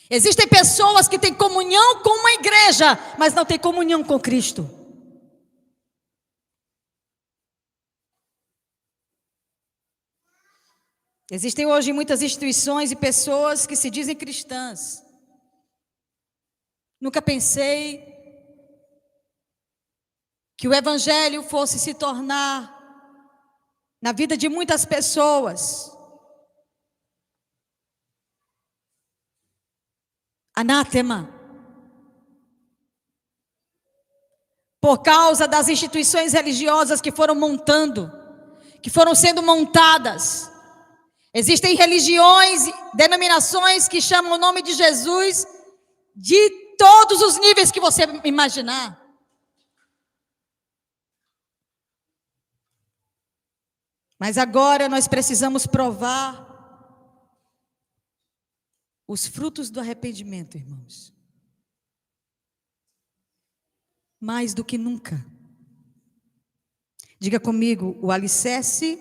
Existem pessoas que têm comunhão com uma igreja, mas não têm comunhão com Cristo. Existem hoje muitas instituições e pessoas que se dizem cristãs. Nunca pensei que o evangelho fosse se tornar na vida de muitas pessoas anátema, por causa das instituições religiosas que foram montando, que foram sendo montadas. Existem religiões, denominações que chamam o nome de Jesus de todos os níveis que você imaginar. Mas agora nós precisamos provar os frutos do arrependimento, irmãos. Mais do que nunca. Diga comigo, o alicerce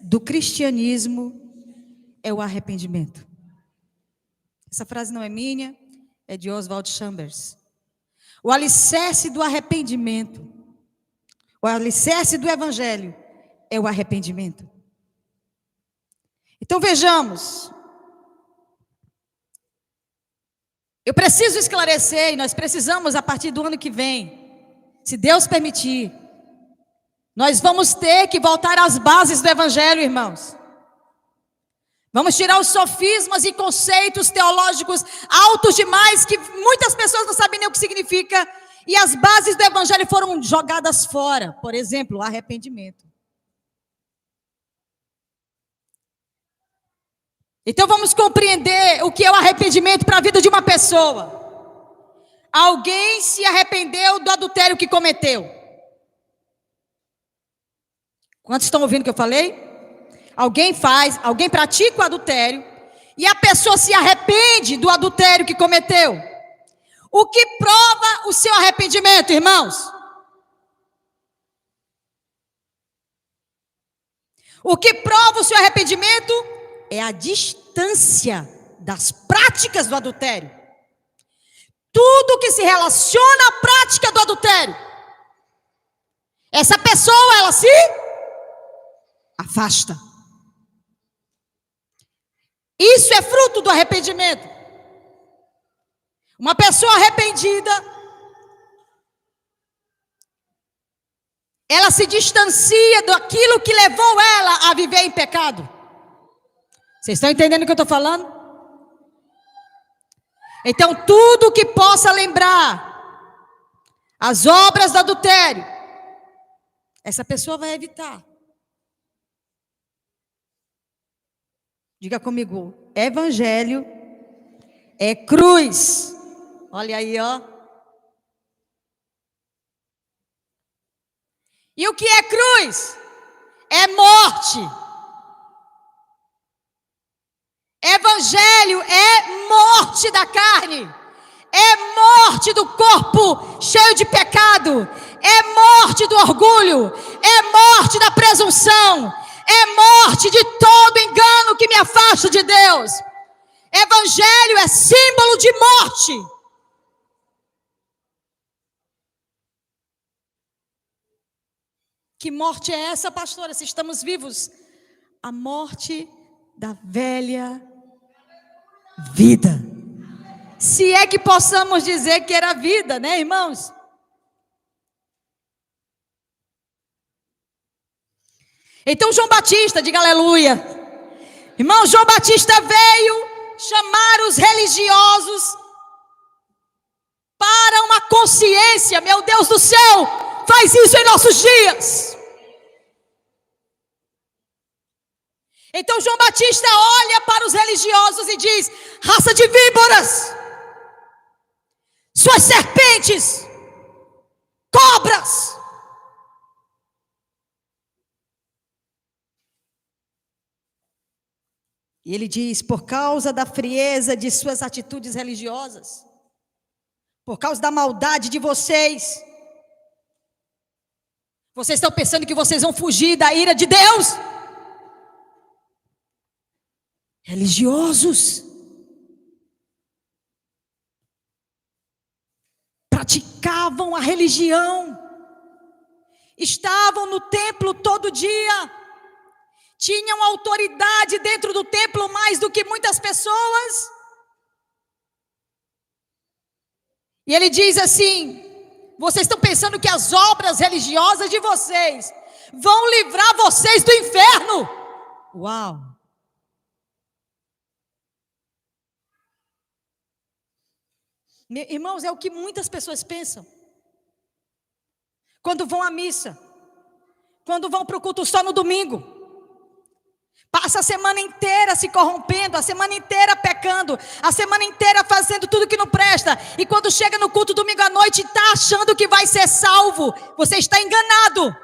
do cristianismo é o arrependimento. Essa frase não é minha, é de Oswald Chambers. O alicerce do arrependimento, o alicerce do evangelho é o arrependimento. Então vejamos. Eu preciso esclarecer, e nós precisamos a partir do ano que vem, se Deus permitir, nós vamos ter que voltar às bases do evangelho, irmãos. Vamos tirar os sofismas e conceitos teológicos altos demais, que muitas pessoas não sabem nem o que significa, e as bases do evangelho foram jogadas fora. Por exemplo, o arrependimento. Então vamos compreender o que é o arrependimento para a vida de uma pessoa. Alguém se arrependeu do adultério que cometeu. Quantos estão ouvindo o que eu falei? Alguém pratica o adultério e a pessoa se arrepende do adultério que cometeu. O que prova o seu arrependimento, irmãos? O que prova o seu arrependimento é a distância das práticas do adultério. Tudo que se relaciona à prática do adultério, essa pessoa, ela se afasta. Isso é fruto do arrependimento. Uma pessoa arrependida, ela se distancia daquilo que levou ela a viver em pecado. Vocês estão entendendo o que eu estou falando? Então, tudo que possa lembrar as obras do adultério, essa pessoa vai evitar. Diga comigo, evangelho é cruz. Olha aí, ó. E o que é cruz? É morte. Evangelho é morte da carne, é morte do corpo cheio de pecado, é morte do orgulho, é morte da presunção, é morte de todo engano que me afasta de Deus. Evangelho é símbolo de morte. Que morte é essa, pastora? Se estamos vivos, a morte da velha vida. Se é que possamos dizer que era vida, né, irmãos? Então João Batista, diga aleluia. Irmão, João Batista veio chamar os religiosos para uma consciência. Meu Deus do céu, faz isso em nossos dias. Então João Batista olha para os religiosos e diz: raça de víboras, suas serpentes, cobras. E ele diz: por causa da frieza de suas atitudes religiosas, por causa da maldade de vocês, vocês estão pensando que vocês vão fugir da ira de Deus? Religiosos, amavam a religião, estavam no templo todo dia, tinham autoridade dentro do templo mais do que muitas pessoas. E ele diz assim: vocês estão pensando que as obras religiosas de vocês vão livrar vocês do inferno? Uau! Irmãos, é o que muitas pessoas pensam quando vão à missa, quando vão para o culto só no domingo. Passa a semana inteira se corrompendo, a semana inteira pecando, a semana inteira fazendo tudo que não presta, e quando chega no culto domingo à noite, está achando que vai ser salvo. Você está enganado.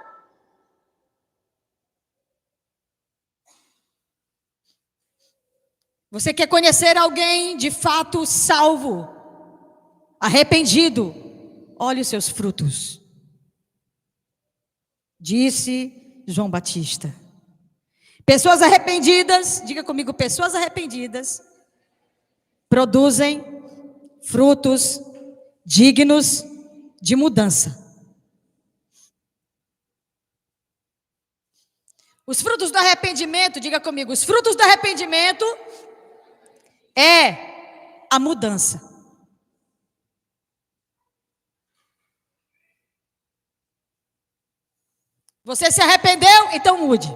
Você quer conhecer alguém de fato salvo, arrependido? Olhe os seus frutos, disse João Batista. Pessoas arrependidas, diga comigo, pessoas arrependidas produzem frutos dignos de mudança. Os frutos do arrependimento, diga comigo, os frutos do arrependimento é a mudança. Você se arrependeu? Então mude.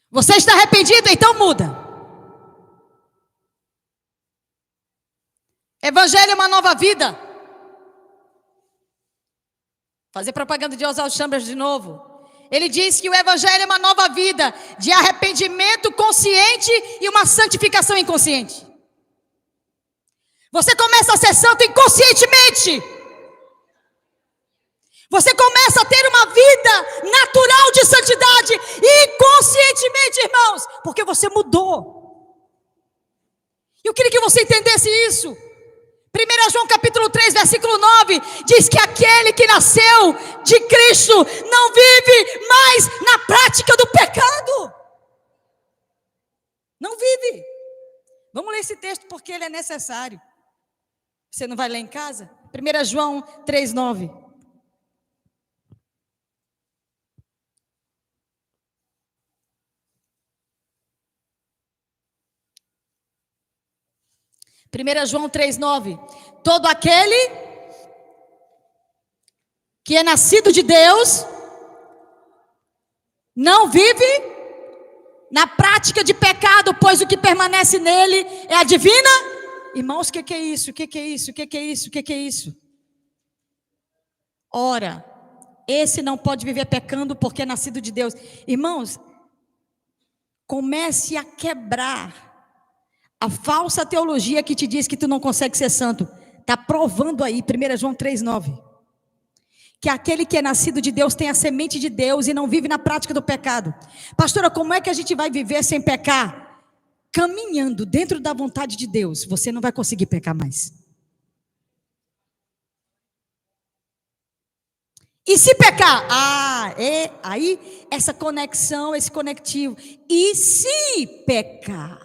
Você está arrependido? Então muda. Evangelho é uma nova vida. Fazer propaganda de Oswald Chambers de novo. Ele diz que o Evangelho é uma nova vida de arrependimento consciente e uma santificação inconsciente. Você começa a ser santo inconscientemente. Você começa a ter uma vida natural de santidade inconscientemente, irmãos, porque você mudou. Eu queria que você entendesse isso. 1 João capítulo 3, versículo 9, diz que aquele que nasceu de Cristo não vive mais na prática do pecado. Não vive. Vamos ler esse texto porque ele é necessário. Você não vai ler em casa? 1 João 3, 9. João 3,9. Todo aquele que é nascido de Deus não vive na prática de pecado, pois o que permanece nele é a divina. Irmãos, o que é isso? O que é isso? O que é isso? O que é isso? Ora, esse não pode viver pecando porque é nascido de Deus. Irmãos, comece a quebrar a falsa teologia que te diz que tu não consegue ser santo. Está provando aí, 1 João 3,9. Que aquele que é nascido de Deus tem a semente de Deus e não vive na prática do pecado. Pastora, como é que a gente vai viver sem pecar? Caminhando dentro da vontade de Deus, você não vai conseguir pecar mais. E se pecar? Aí essa conexão, esse conectivo. E se pecar?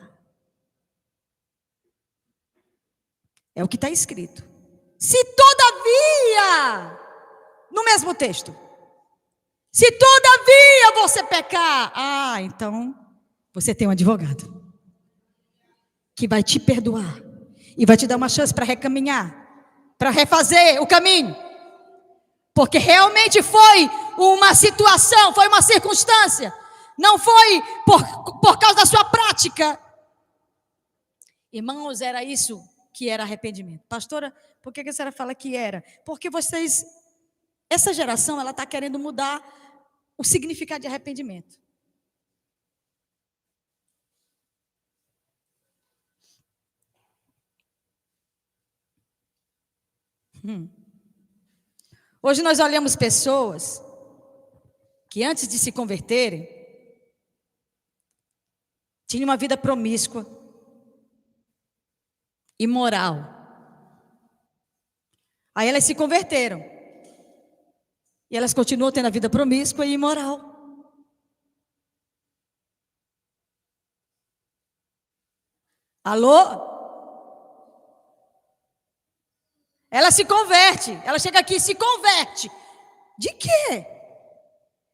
É o que está escrito. Se todavia, no mesmo texto, se todavia você pecar, então você tem um advogado que vai te perdoar e vai te dar uma chance para recaminhar, para refazer o caminho, porque realmente foi uma situação, foi uma circunstância, não foi por causa da sua prática. Irmãos, era isso que era arrependimento. Pastora, por que a senhora fala que era? Porque essa geração, ela está querendo mudar o significado de arrependimento. Hoje nós olhamos pessoas que antes de se converterem, tinham uma vida promíscua, imoral. Aí elas se converteram. E elas continuam tendo a vida promíscua e imoral. Alô? Ela se converte. Ela chega aqui e se converte. De quê?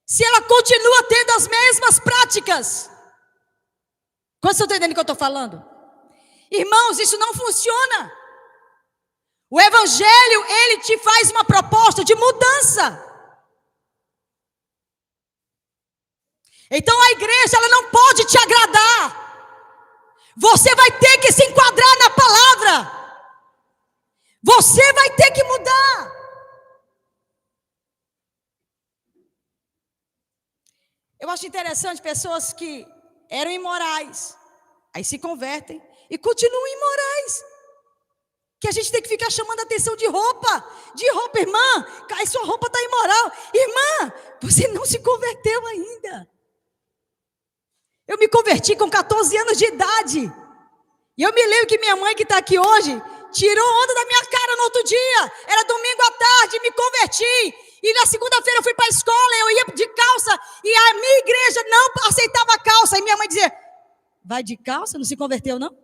Se ela continua tendo as mesmas práticas. Quantos estão entendendo o que eu estou falando? Irmãos, isso não funciona. O Evangelho, ele te faz uma proposta de mudança. Então a igreja, ela não pode te agradar. Você vai ter que se enquadrar na palavra. Você vai ter que mudar. Eu acho interessante pessoas que eram imorais, aí se convertem e continuam imorais. Que a gente tem que ficar chamando a atenção de roupa, irmã, sua roupa está imoral. Irmã, você não se converteu ainda. Eu me converti com 14 anos de idade. E eu me lembro que minha mãe, que está aqui hoje, tirou onda da minha cara no outro dia. Era domingo à tarde, me converti. E na segunda-feira eu fui para a escola, eu ia de calça. E a minha igreja não aceitava calça. E minha mãe dizia, vai de calça? Não se converteu, não?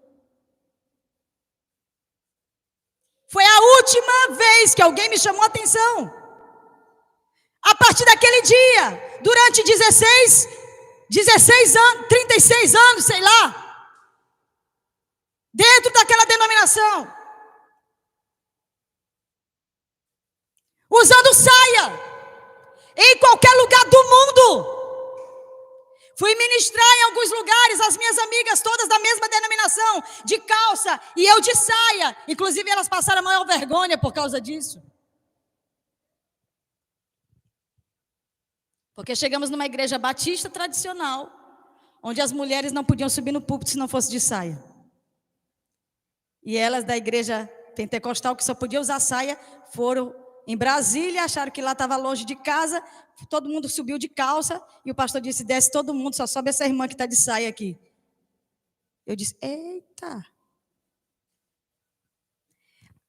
Foi a última vez que alguém me chamou a atenção. A partir daquele dia, durante 16 anos, 36 anos, sei lá, dentro daquela denominação, usando saia, em qualquer lugar do mundo. Fui ministrar em alguns lugares, as minhas amigas todas da mesma denominação, de calça, e eu de saia. Inclusive elas passaram a maior vergonha por causa disso. Porque chegamos numa igreja batista tradicional, onde as mulheres não podiam subir no púlpito se não fosse de saia. E elas da igreja pentecostal, que só podia usar saia, foram em Brasília, acharam que lá estava longe de casa, todo mundo subiu de calça, e o pastor disse, desce todo mundo, só sobe essa irmã que está de saia aqui. Eu disse, eita.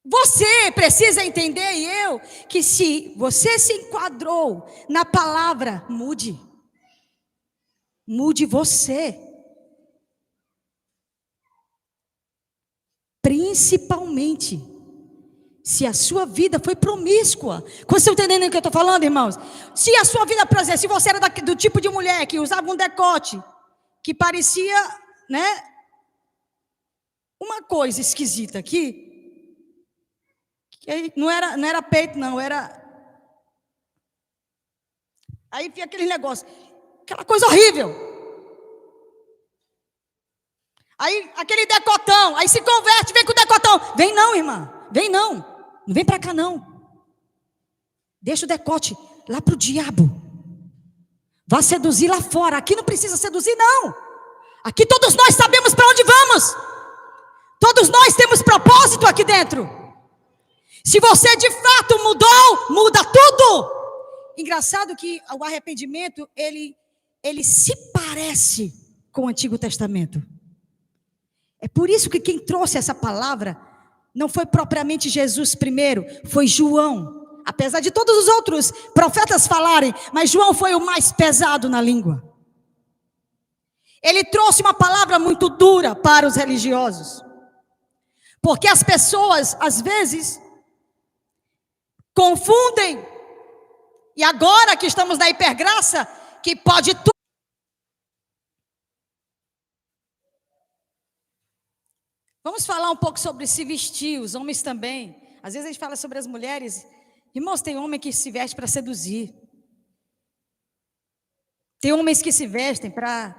Você precisa entender, e eu, que se você se enquadrou na palavra, mude. Mude você. Principalmente se a sua vida foi promíscua. Vocês estão entendendo o que eu estou falando, irmãos? Se a sua vida, por exemplo, se você era do tipo de mulher que usava um decote, que parecia, né, uma coisa esquisita aqui, que não era peito, não, era... Aí fica aquele negócio, aquela coisa horrível. Aí aquele decotão, aí se converte, vem com o decotão. Vem não, irmã, vem não. Não vem para cá não. Deixa o decote lá para o diabo. Vá seduzir lá fora. Aqui não precisa seduzir não. Aqui todos nós sabemos para onde vamos. Todos nós temos propósito aqui dentro. Se você de fato mudou, muda tudo. Engraçado que o arrependimento, ele se parece com o Antigo Testamento. É por isso que quem trouxe essa palavra não foi propriamente Jesus primeiro, foi João. Apesar de todos os outros profetas falarem, mas João foi o mais pesado na língua. Ele trouxe uma palavra muito dura para os religiosos. Porque as pessoas, às vezes, confundem. E agora que estamos na hipergraça, que pode tudo. Vamos falar um pouco sobre se vestir, os homens também. Às vezes a gente fala sobre as mulheres. Irmãos, tem homem que se veste para seduzir. Tem homens que se vestem para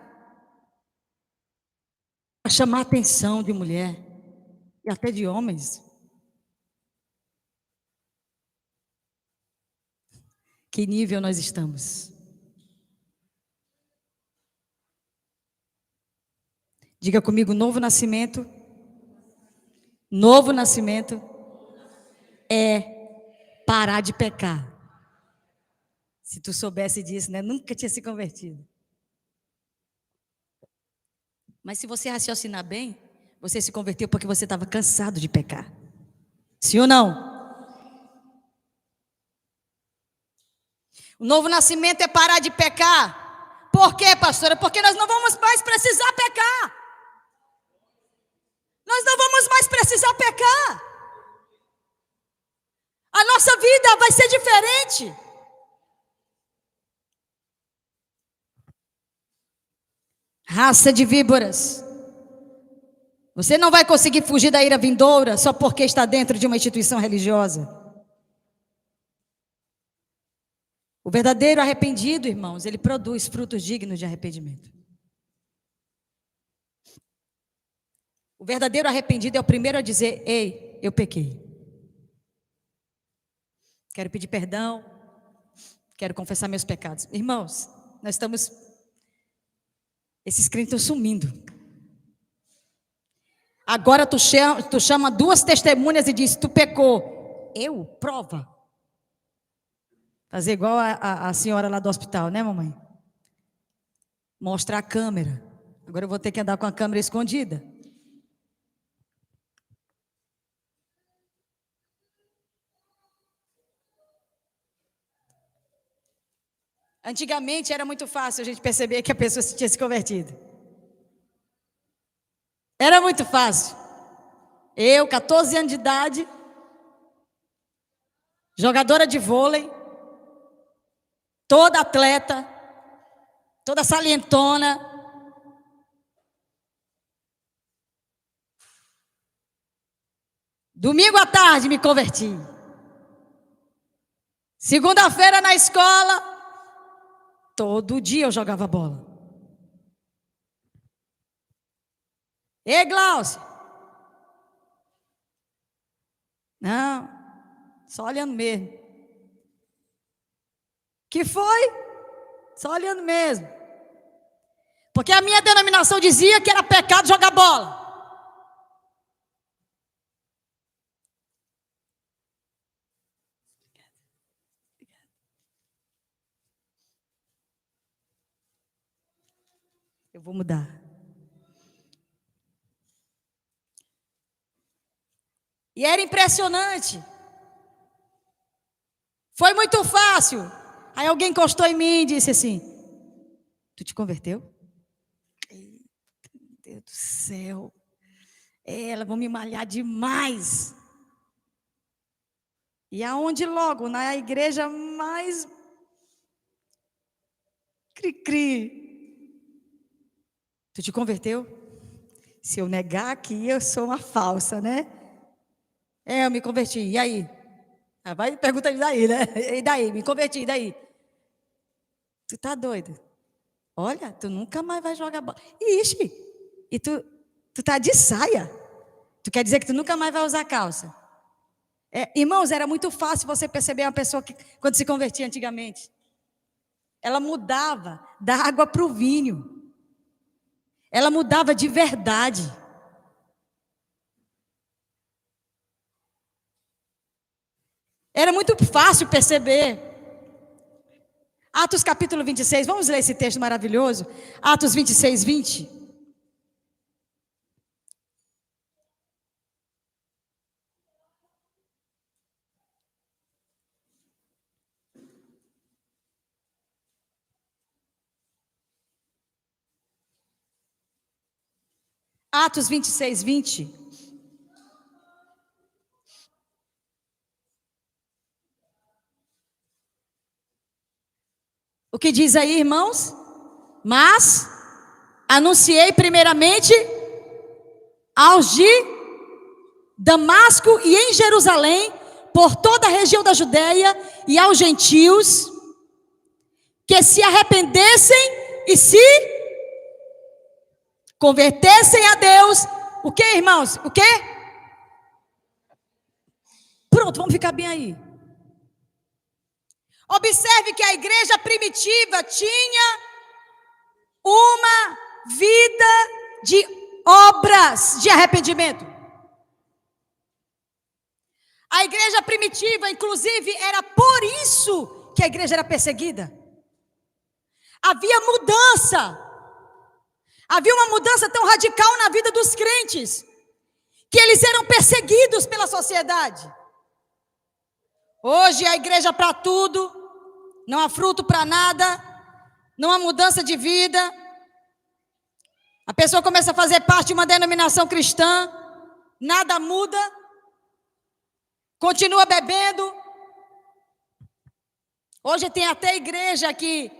chamar a atenção de mulher. E até de homens. Que nível nós estamos? Diga comigo, novo nascimento. Novo nascimento é parar de pecar. Se tu soubesse disso, né? Nunca tinha se convertido. Mas se você raciocinar bem, você se converteu porque você estava cansado de pecar. Sim ou não? O novo nascimento é parar de pecar. Por quê, pastora? Porque nós não vamos mais precisar pecar. Nós não vamos mais precisar pecar. nossa vida vai ser diferente. Raça de víboras. Você não vai conseguir fugir da ira vindoura só porque está dentro de uma instituição religiosa. O verdadeiro arrependido, irmãos, ele produz frutos dignos de arrependimento. O verdadeiro arrependido é o primeiro a dizer: ei, eu pequei. Quero pedir perdão. Quero confessar meus pecados. Irmãos, nós estamos... Esses crentes estão sumindo. Agora tu chama duas testemunhas e diz: tu pecou. Eu? Prova. Fazer igual a senhora lá do hospital, né, mamãe? Mostrar a câmera. Agora eu vou ter que andar com a câmera escondida. Antigamente era muito fácil a gente perceber que a pessoa tinha se convertido. Era muito fácil. Eu, 14 anos de idade, jogadora de vôlei, toda atleta, toda salientona. Domingo à tarde me converti. Segunda-feira na escola, todo dia eu jogava bola. Ei, Glaucio. Não, só olhando mesmo. Que foi? Só olhando mesmo. Porque a minha denominação dizia que era pecado jogar bola. Eu vou mudar. E era impressionante. Foi muito fácil. Aí alguém encostou em mim e disse assim: tu te converteu? Meu Deus do céu. Elas vão me malhar demais. E aonde logo? Na igreja mais cri-cri. Tu te converteu? Se eu negar aqui, eu sou uma falsa, né? Eu me converti. E aí? Vai perguntar daí, né? E daí? Me converti, e daí? Tu tá doido? Olha, tu nunca mais vai jogar bola. Ixi, e tu tá de saia. Tu quer dizer que tu nunca mais vai usar calça? Irmãos, era muito fácil você perceber uma pessoa que, quando se convertia antigamente, ela mudava da água para o vinho. Ela mudava de verdade. Era muito fácil perceber. Atos capítulo 26, vamos ler esse texto maravilhoso? Atos 26, 20. Atos 26, 20. O que diz aí, irmãos? Mas anunciei primeiramente aos de Damasco e em Jerusalém, por toda a região da Judéia e aos gentios, que se arrependessem e se convertessem a Deus. O que, irmãos? O que? Pronto, vamos ficar bem aí. Observe que a igreja primitiva tinha uma vida de obras de arrependimento. A igreja primitiva, inclusive, era por isso que a igreja era perseguida. Havia mudança. Havia uma mudança tão radical na vida dos crentes, que eles eram perseguidos pela sociedade. Hoje a igreja para tudo, não há fruto para nada, não há mudança de vida. A pessoa começa a fazer parte de uma denominação cristã, nada muda, continua bebendo, Hoje tem até igreja aqui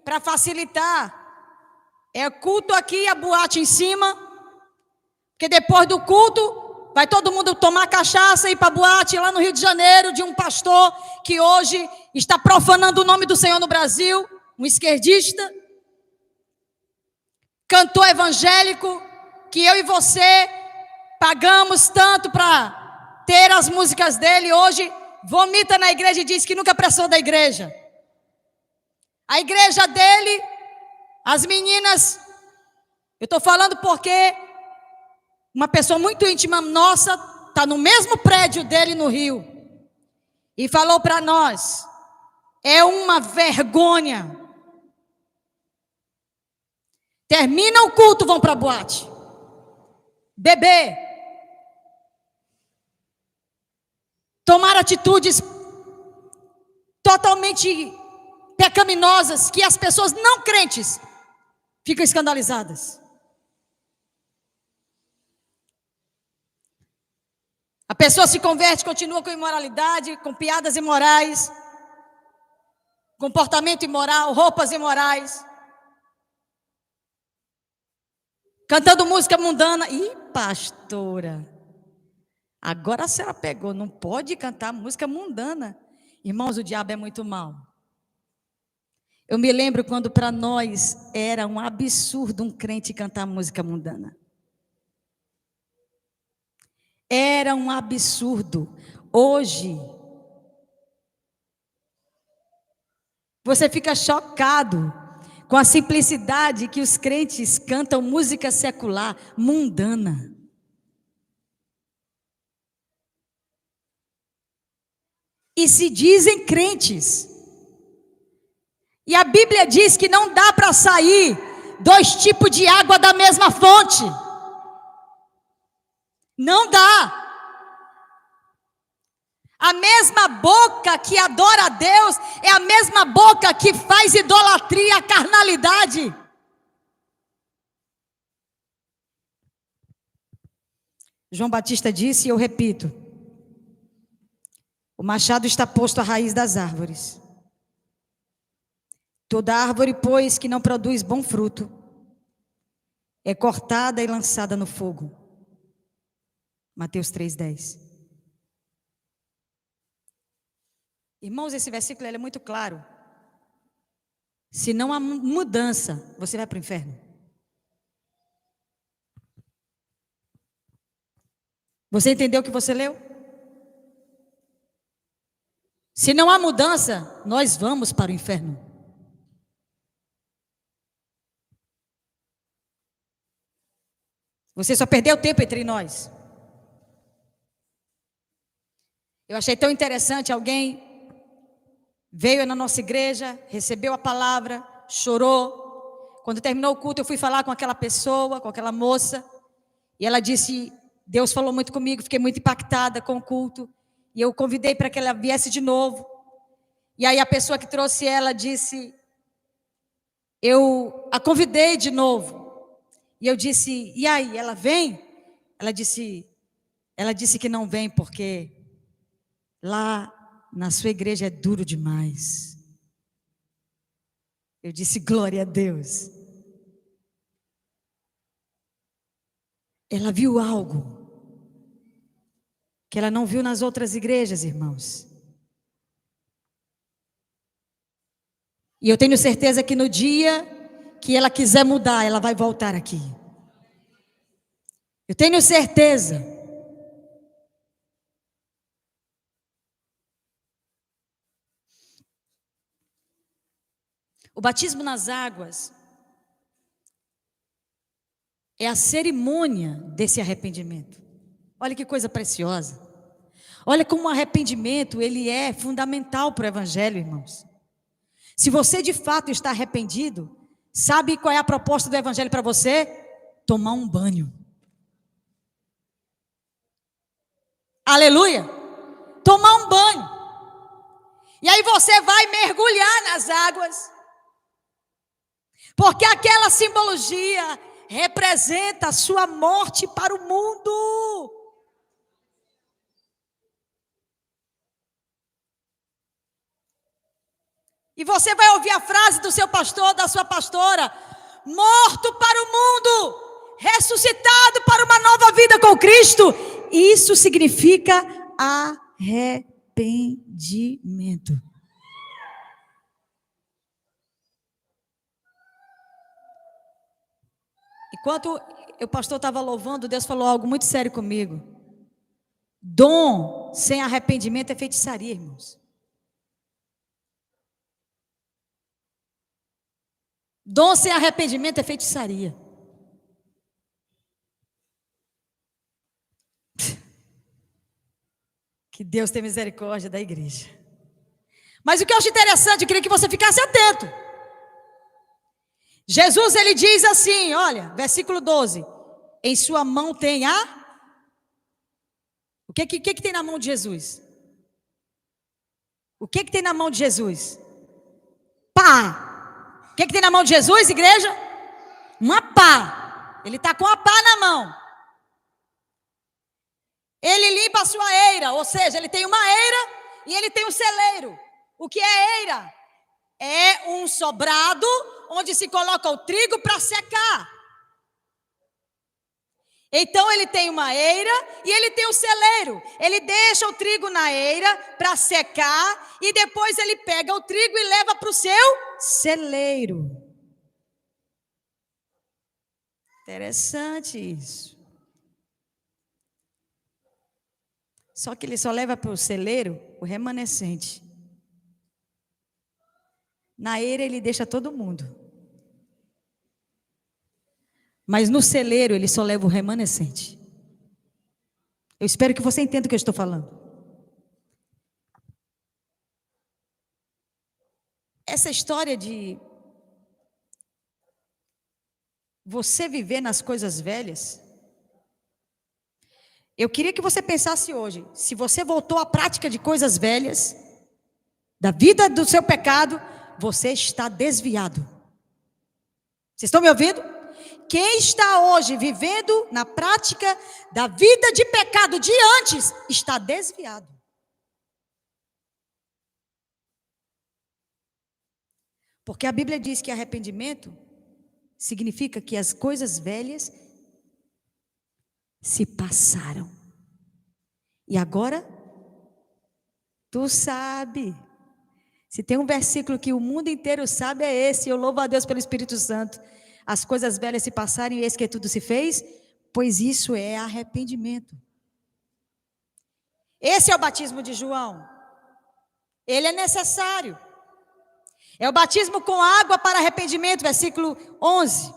para facilitar. É culto aqui, a boate em cima. Porque depois do culto, vai todo mundo tomar cachaça e ir para a boate lá no Rio de Janeiro, de um pastor que hoje está profanando o nome do Senhor no Brasil, um esquerdista, cantor evangélico, que eu e você pagamos tanto para ter as músicas dele, hoje vomita na igreja e diz que nunca prestou da igreja. A igreja dele, as meninas, eu estou falando porque uma pessoa muito íntima nossa está no mesmo prédio dele no Rio e falou para nós: é uma vergonha. Termina o culto, vão para a boate, beber, tomar atitudes totalmente pecaminosas que as pessoas não crentes ficam escandalizadas. A pessoa se converte, continua com imoralidade, com piadas imorais, comportamento imoral, roupas imorais, cantando música mundana. Ih, pastora, agora a senhora pegou, não pode cantar música mundana. Irmãos, o diabo é muito mau. Eu me lembro quando para nós era um absurdo um crente cantar música mundana. Era um absurdo. Hoje, você fica chocado com a simplicidade que os crentes cantam música secular, mundana. E se dizem crentes. E a Bíblia diz que não dá para sair 2 tipos de água da mesma fonte. Não dá. A mesma boca que adora a Deus é a mesma boca que faz idolatria, carnalidade. João Batista disse, e eu repito: o machado está posto à raiz das árvores. Toda árvore, pois, que não produz bom fruto, é cortada e lançada no fogo. Mateus 3,10. Irmãos, esse versículo é muito claro. Se não há mudança, você vai para o inferno. Você entendeu o que você leu? Se não há mudança, nós vamos para o inferno. Você só perdeu tempo entre nós. Eu achei tão interessante, alguém veio na nossa igreja, recebeu a palavra, chorou. Quando terminou o culto, eu fui falar com aquela pessoa, com aquela moça, e ela disse: Deus falou muito comigo, fiquei muito impactada com o culto, e eu convidei para que ela viesse de novo. E aí a pessoa que trouxe ela disse: eu a convidei de novo. E eu disse: e aí, ela vem? Ela disse que não vem porque lá na sua igreja é duro demais. Eu disse: glória a Deus. Ela viu algo que ela não viu nas outras igrejas, irmãos. E eu tenho certeza que no dia que ela quiser mudar, ela vai voltar aqui. Eu tenho certeza. O batismo nas águas é a cerimônia desse arrependimento. Olha que coisa preciosa. Olha como o arrependimento, ele é fundamental para o evangelho, irmãos. Se você de fato está arrependido, sabe qual é a proposta do evangelho para você? Tomar um banho. Aleluia! Tomar um banho. E aí você vai mergulhar nas águas. Porque aquela simbologia representa a sua morte para o mundo. E você vai ouvir a frase do seu pastor, da sua pastora: morto para o mundo, ressuscitado para uma nova vida com Cristo. Isso significa arrependimento. Enquanto o pastor estava louvando, Deus falou algo muito sério comigo. Dom sem arrependimento é feitiçaria, irmãos. Dom sem arrependimento é feitiçaria. Que Deus tenha misericórdia da igreja. Mas o que eu acho interessante, eu queria que você ficasse atento. Jesus, ele diz assim, olha, versículo 12. Em sua mão tem a... O que tem na mão de Jesus? O que tem na mão de Jesus? Pá. O que tem na mão de Jesus, igreja? Uma pá. Ele está com a pá na mão. Ele limpa a sua eira, ou seja, ele tem uma eira e ele tem um celeiro. O que é eira? É um sobrado onde se coloca o trigo para secar. Então ele tem uma eira e ele tem um celeiro. Ele deixa o trigo na eira para secar e depois ele pega o trigo e leva para o seu celeiro. Interessante isso. Só que ele só leva para o celeiro o remanescente. Na eira ele deixa todo mundo. Mas no celeiro ele só leva o remanescente. Eu espero que você entenda o que eu estou falando. Essa história de você viver nas coisas velhas, eu queria que você pensasse hoje, se você voltou à prática de coisas velhas, da vida do seu pecado, você está desviado. Vocês estão me ouvindo? Quem está hoje vivendo na prática da vida de pecado de antes, está desviado. Porque a Bíblia diz que arrependimento significa que as coisas velhas se passaram. E agora, tu sabe. Se tem um versículo que o mundo inteiro sabe, é esse. Eu louvo a Deus pelo Espírito Santo. As coisas velhas se passaram e eis que tudo se fez, pois isso é arrependimento. Esse é o batismo de João. Ele é necessário. É o batismo com água para arrependimento, versículo 11.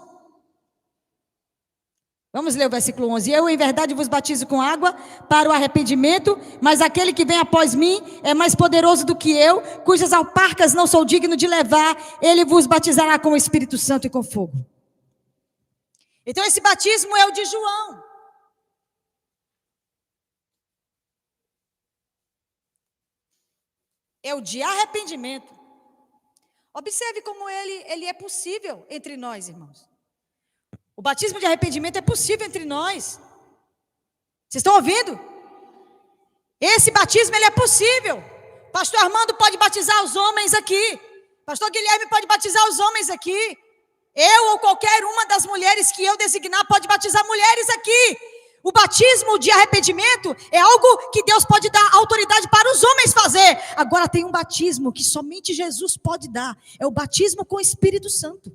Vamos ler o versículo 11. Eu, em verdade, vos batizo com água para o arrependimento, mas aquele que vem após mim é mais poderoso do que eu, cujas alparcas não sou digno de levar. Ele vos batizará com o Espírito Santo e com fogo. Então, esse batismo é o de João. É o de arrependimento. Observe como ele é possível entre nós, irmãos. O batismo de arrependimento é possível entre nós. Vocês estão ouvindo? Esse batismo ele é possível. Pastor Armando pode batizar os homens aqui. Pastor Guilherme pode batizar os homens aqui. Eu ou qualquer uma das mulheres que eu designar pode batizar mulheres aqui. O batismo de arrependimento é algo que Deus pode dar autoridade para os homens fazer. Agora tem um batismo que somente Jesus pode dar. É o batismo com o Espírito Santo.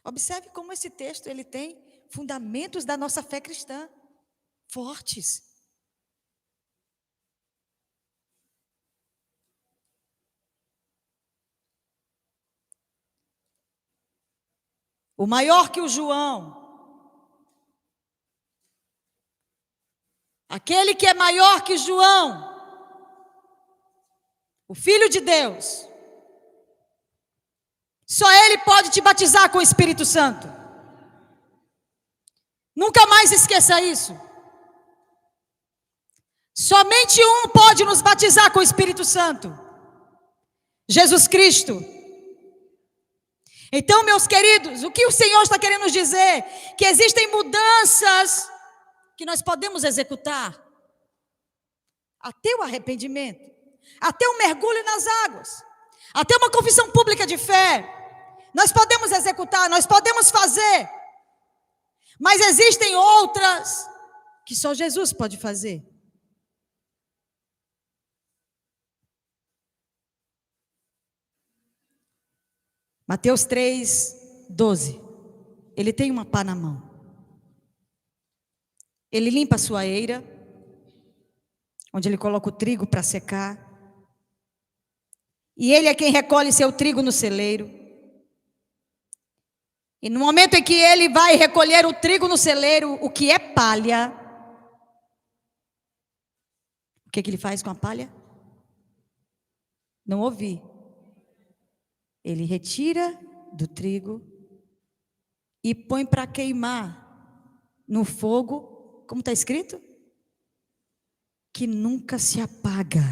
Observe como esse texto ele tem fundamentos da nossa fé cristã fortes. O maior que o João, aquele que é maior que João, o Filho de Deus, só Ele pode te batizar com o Espírito Santo. Nunca mais esqueça isso. Somente um pode nos batizar com o Espírito Santo: Jesus Cristo. Então, meus queridos, o que o Senhor está querendo nos dizer? Que existem mudanças que nós podemos executar. até o arrependimento, até o mergulho nas águas, até uma confissão pública de fé. Nós podemos executar, nós podemos fazer, mas existem outras que só Jesus pode fazer. Mateus 3:12. Ele tem uma pá na mão. Ele limpa a sua eira, onde ele coloca o trigo para secar. E ele é quem recolhe seu trigo no celeiro. E no momento em que ele vai recolher o trigo no celeiro, o que é palha, o que ele faz com a palha? Não ouvi. Ele retira do trigo e põe para queimar no fogo, como está escrito? Que nunca se apaga.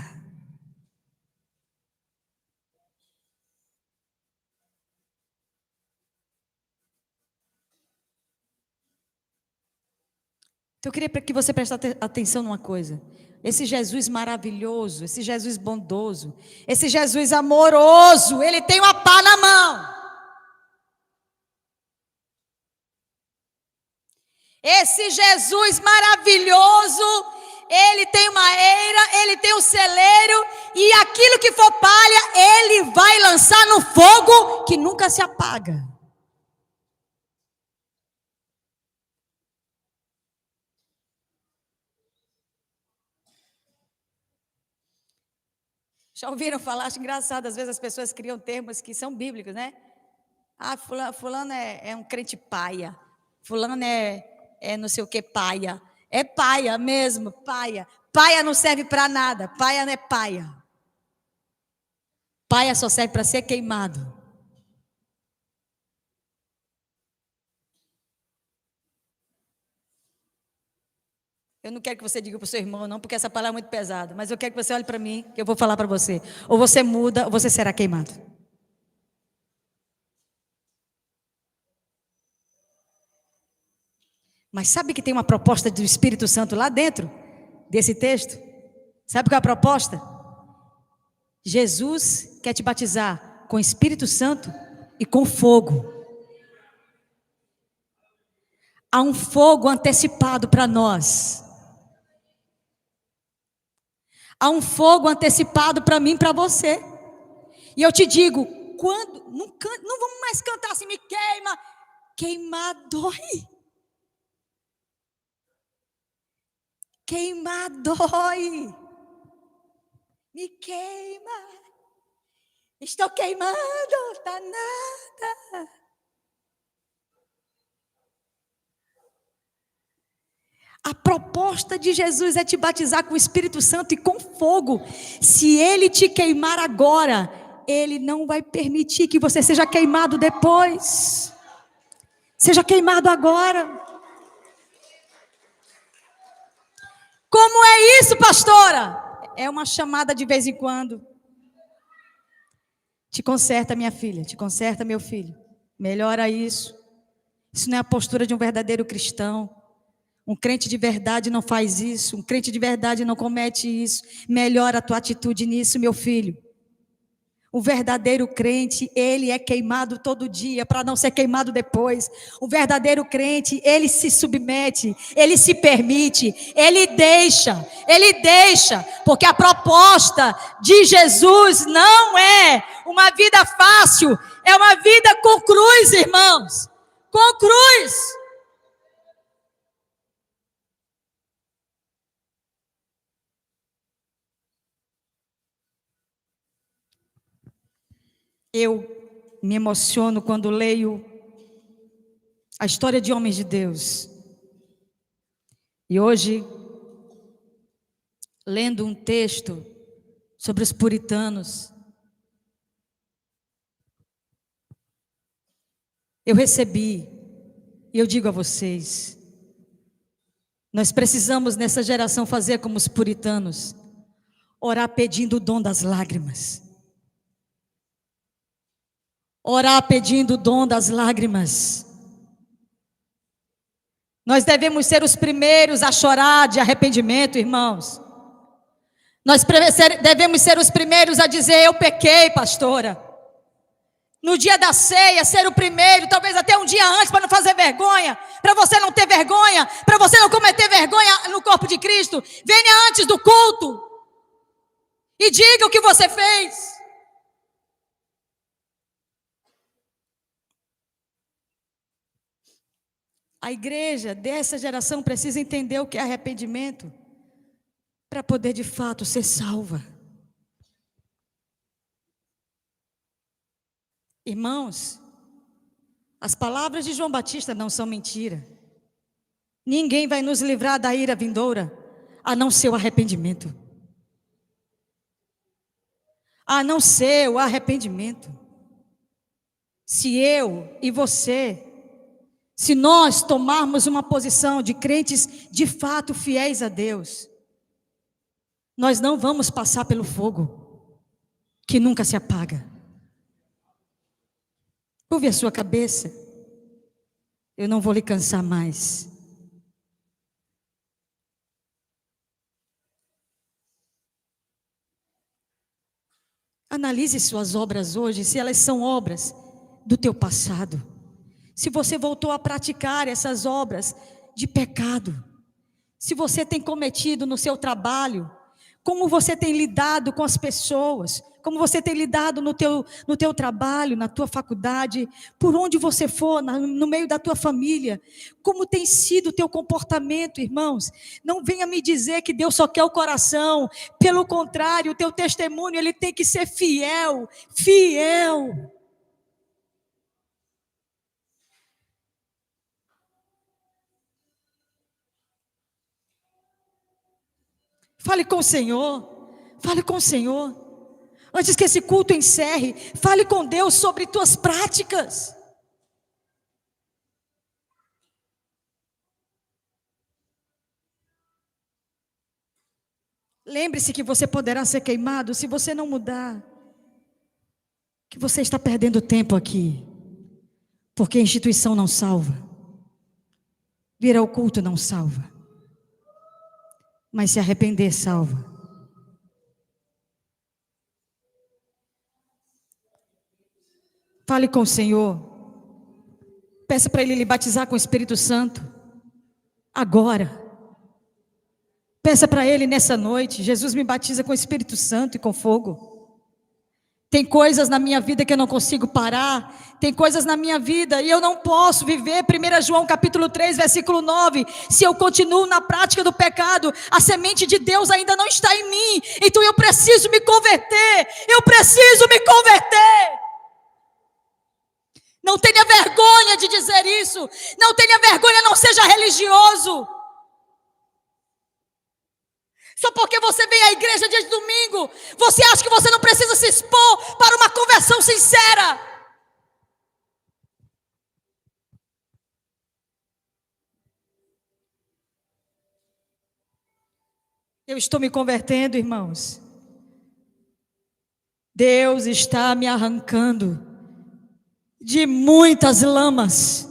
Então eu queria que você prestasse atenção numa coisa. Esse Jesus maravilhoso, esse Jesus bondoso, esse Jesus amoroso, ele tem uma pá na mão. Esse Jesus maravilhoso, ele tem uma eira, ele tem um celeiro, e aquilo que for palha, ele vai lançar no fogo que nunca se apaga. Já ouviram falar? Acho engraçado, às vezes as pessoas criam termos que são bíblicos, né? Ah, fulano é um crente paia. Fulano é não sei o que paia. É paia mesmo, paia. Paia não serve para nada, paia não é paia. Paia só serve para ser queimado. Eu não quero que você diga para o seu irmão, não, porque essa palavra é muito pesada. Mas eu quero que você olhe para mim, que eu vou falar para você. Ou você muda, ou você será queimado. Mas sabe que tem uma proposta do Espírito Santo lá dentro desse texto? Sabe qual é a proposta? Jesus quer te batizar com o Espírito Santo e com fogo. Há um fogo antecipado para nós. Há um fogo antecipado para mim e para você. E eu te digo, quando não vamos mais cantar assim, me queima. Queimar dói. Queimar dói. Me queima. Estou queimando, tá nada. A proposta de Jesus é te batizar com o Espírito Santo e com fogo. Se ele te queimar agora, ele não vai permitir que você seja queimado depois. Seja queimado agora. Como é isso, pastora? É uma chamada de vez em quando. Te conserta, minha filha. Te conserta, meu filho. Melhora isso. Isso não é a postura de um verdadeiro cristão. Um crente de verdade não faz isso. Um crente de verdade não comete isso. Melhora a tua atitude nisso, meu filho. O verdadeiro crente, ele é queimado todo dia para não ser queimado depois. O verdadeiro crente, ele se submete, ele se permite, ele deixa, porque a proposta de Jesus não é uma vida fácil, é uma vida com cruz, irmãos, com cruz. Eu me emociono quando leio a história de homens de Deus. E hoje, lendo um texto sobre os puritanos, eu recebi, e eu digo a vocês, nós precisamos nessa geração fazer como os puritanos, orar pedindo o dom das lágrimas. Orar pedindo o dom das lágrimas. Nós devemos ser os primeiros a chorar de arrependimento, irmãos. Nós devemos ser os primeiros a dizer: eu pequei, pastora. No dia da ceia, ser o primeiro, talvez até um dia antes, para não fazer vergonha, para você não ter vergonha, para você não cometer vergonha no corpo de Cristo. Venha antes do culto e diga o que você fez. A igreja dessa geração precisa entender o que é arrependimento para poder de fato ser salva. Irmãos, as palavras de João Batista não são mentira. Ninguém vai nos livrar da ira vindoura, a não ser o arrependimento. A não ser o arrependimento. Se eu e você, se nós tomarmos uma posição de crentes de fato fiéis a Deus, nós não vamos passar pelo fogo que nunca se apaga. Curve a sua cabeça. Eu não vou lhe cansar mais. Analise suas obras hoje, se elas são obras do teu passado. Se você voltou a praticar essas obras de pecado. Se você tem cometido no seu trabalho. Como você tem lidado com as pessoas. Como você tem lidado no teu trabalho, na tua faculdade, por onde você for, no meio da tua família. Como tem sido o teu comportamento, irmãos? Não venha me dizer que Deus só quer o coração. Pelo contrário, o teu testemunho, ele tem que ser fiel. Fiel. Fale com o Senhor. Fale com o Senhor. Antes que esse culto encerre, fale com Deus sobre tuas práticas. Lembre-se que você poderá ser queimado se você não mudar. Que você está perdendo tempo aqui. Porque a instituição não salva. Vir ao culto não salva. Mas se arrepender salva. Fale com o Senhor. Peça para Ele lhe batizar com o Espírito Santo. Agora. Peça para Ele nessa noite. Jesus me batiza com o Espírito Santo e com fogo. Tem coisas na minha vida que eu não consigo parar. Tem coisas na minha vida e eu não posso viver. 1 João capítulo 3, versículo 9. Se eu continuo na prática do pecado, a semente de Deus ainda não está em mim. Então eu preciso me converter. Eu preciso me converter. Não tenha vergonha de dizer isso. Não tenha vergonha, não seja religioso. Só porque você vem à igreja dia de domingo, você acha que você não precisa se expor para uma conversão sincera. Eu estou me convertendo, irmãos. Deus está me arrancando de muitas lamas.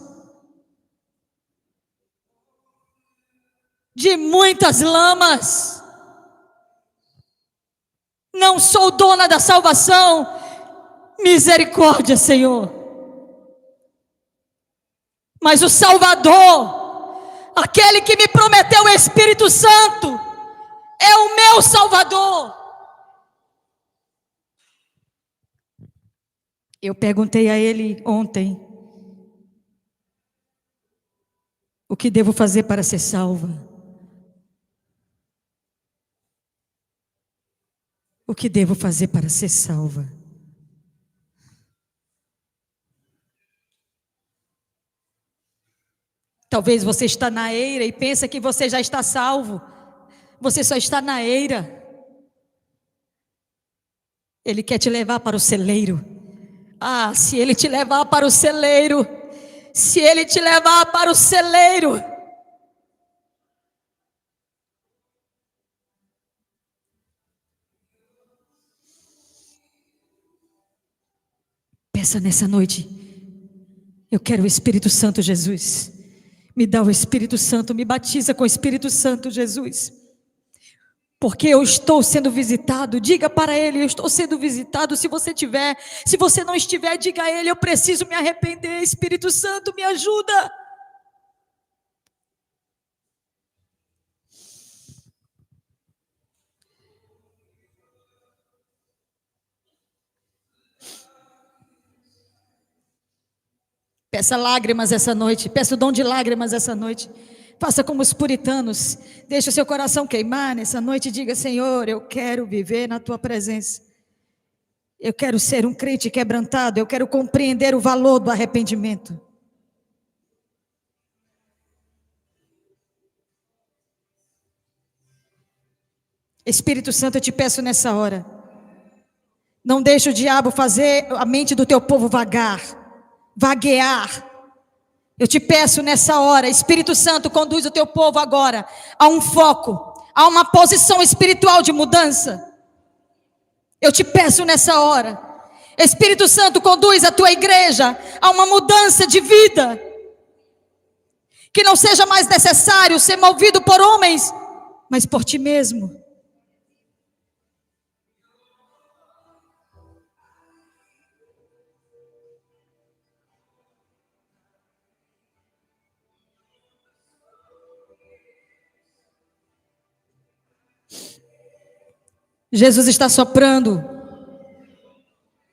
De muitas lamas. Não sou dona da salvação. Misericórdia, Senhor. Mas o Salvador, aquele que me prometeu o Espírito Santo, é o meu Salvador. Eu perguntei a ele ontem: o que devo fazer para ser salva? O que devo fazer para ser salva? Talvez você está na eira e pensa que você já está salvo. Você só está na eira. Ele quer te levar para o celeiro. Ah, se Ele te levar para o celeiro. Se Ele te levar para o celeiro. Peça nessa noite: eu quero o Espírito Santo, Jesus. Me dá o Espírito Santo, me batiza com o Espírito Santo, Jesus. Porque eu estou sendo visitado. Diga para ele: eu estou sendo visitado. Se você tiver, se você não estiver, diga a ele: eu preciso me arrepender. Espírito Santo, me ajuda. Peça lágrimas essa noite, peça o dom de lágrimas essa noite. Faça como os puritanos, deixe o seu coração queimar nessa noite e diga: Senhor, eu quero viver na tua presença. Eu quero ser um crente quebrantado, eu quero compreender o valor do arrependimento. Espírito Santo, eu te peço nessa hora, não deixe o diabo fazer a mente do teu povo vaguear. Eu te peço nessa hora, Espírito Santo, conduz o teu povo agora a um foco, a uma posição espiritual de mudança. Eu te peço nessa hora, Espírito Santo, conduz a tua igreja a uma mudança de vida, que não seja mais necessário ser movido por homens, mas por ti mesmo. Jesus está soprando.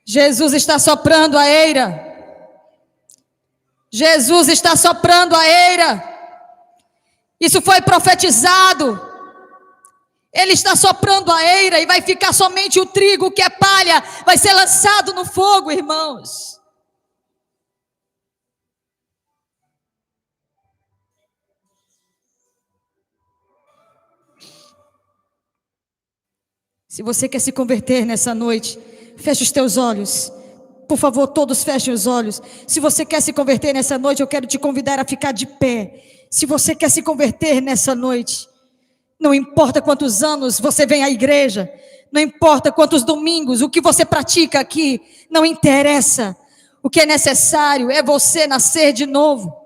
Jesus está soprando a eira. Jesus está soprando a eira. Isso foi profetizado. Ele está soprando a eira e vai ficar somente o trigo, que é palha, vai ser lançado no fogo, irmãos. Se você quer se converter nessa noite, feche os teus olhos. Por favor, todos fechem os olhos. Se você quer se converter nessa noite, eu quero te convidar a ficar de pé. Se você quer se converter nessa noite, não importa quantos anos você vem à igreja, não importa quantos domingos, o que você pratica aqui, não interessa. O que é necessário é você nascer de novo.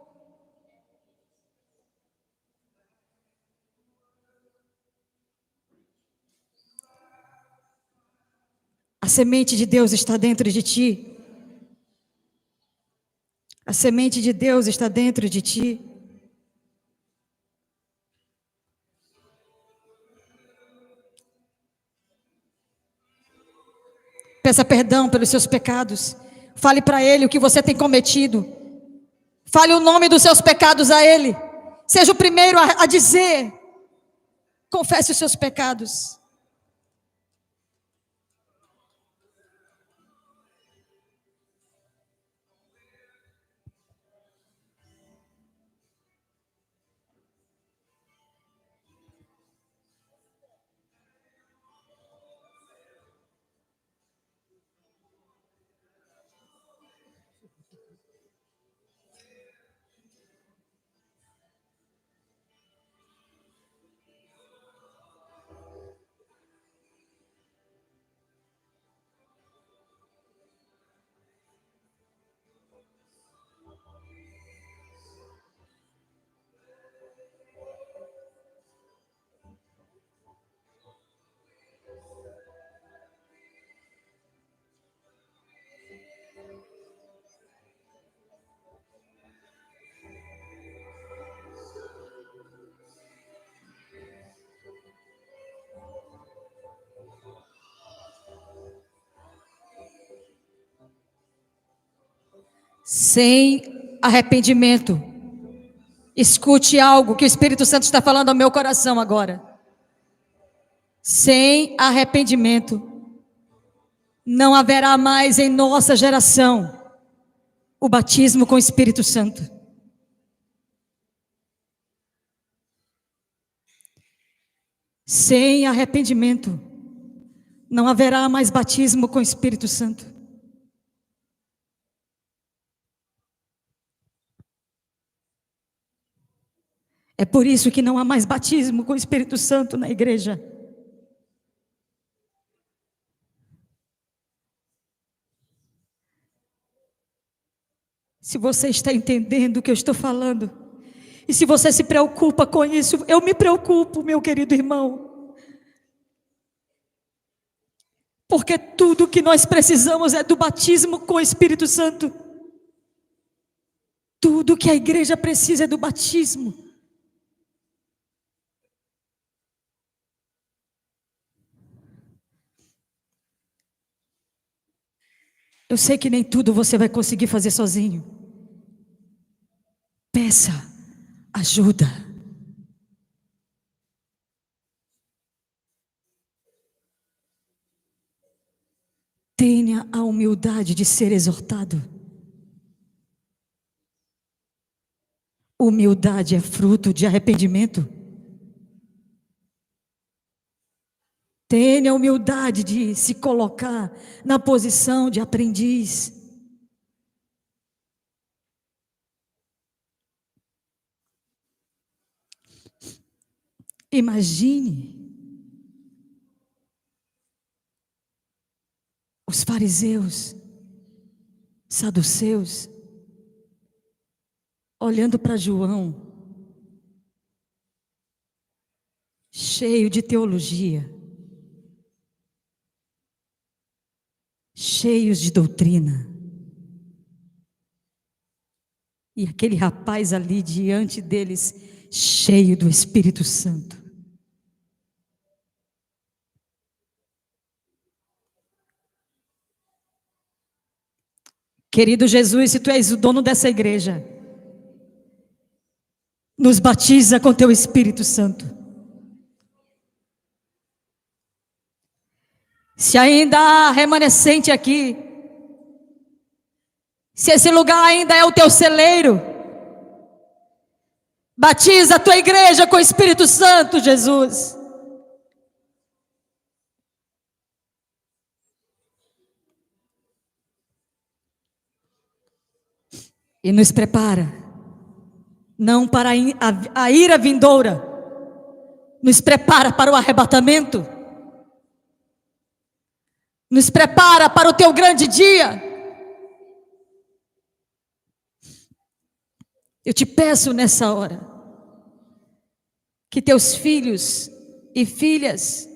A semente de Deus está dentro de ti. A semente de Deus está dentro de ti. Peça perdão pelos seus pecados. Fale para Ele o que você tem cometido. Fale o nome dos seus pecados a Ele. Seja o primeiro a dizer. Confesse os seus pecados. Sem arrependimento. Escute algo que o Espírito Santo está falando ao meu coração agora. Sem arrependimento, não haverá mais em nossa geração o batismo com o Espírito Santo. Sem arrependimento, não haverá mais batismo com o Espírito Santo. É por isso que não há mais batismo com o Espírito Santo na igreja. Se você está entendendo o que eu estou falando, e se você se preocupa com isso, eu me preocupo, meu querido irmão. Porque tudo que nós precisamos é do batismo com o Espírito Santo. Tudo que a igreja precisa é do batismo. Eu sei que nem tudo você vai conseguir fazer sozinho. Peça ajuda. Tenha a humildade de ser exortado. Humildade é fruto de arrependimento. Tenha a humildade de se colocar na posição de aprendiz. Imagine os fariseus, saduceus, olhando para João, cheio de teologia, cheios de doutrina, e aquele rapaz ali diante deles, cheio do Espírito Santo. Querido Jesus, se tu és o dono dessa igreja, nos batiza com teu Espírito Santo. Se ainda há remanescente aqui, se esse lugar ainda é o teu celeiro, batiza a tua igreja com o Espírito Santo, Jesus. E nos prepara, não para a ira vindoura, nos prepara para o arrebatamento, nos prepara para o teu grande dia. Eu te peço nessa hora, que teus filhos e filhas,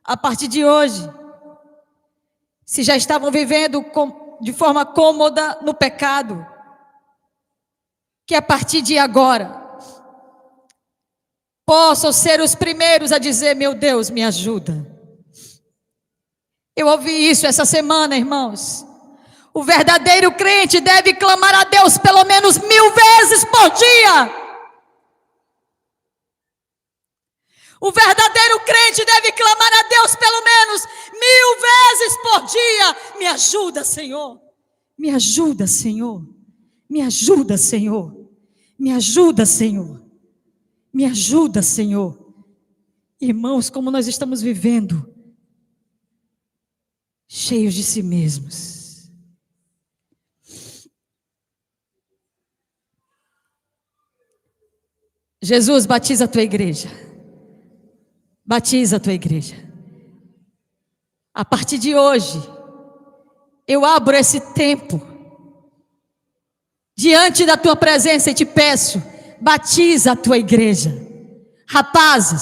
a partir de hoje, se já estavam vivendo de forma cômoda no pecado, que a partir de agora, possam ser os primeiros a dizer: meu Deus, me ajuda. Eu ouvi isso essa semana, irmãos. O verdadeiro crente deve clamar a Deus pelo menos 1000 vezes por dia. O verdadeiro crente deve clamar a Deus pelo menos 1000 vezes por dia. Me ajuda, Senhor. Me ajuda, Senhor. Me ajuda, Senhor. Me ajuda, Senhor. Me ajuda, Senhor. Irmãos, como nós estamos vivendo, cheios de si mesmos. Jesus, batiza a tua igreja. Batiza a tua igreja. A partir de hoje, eu abro esse tempo diante da tua presença e te peço: batiza a tua igreja. Rapazes,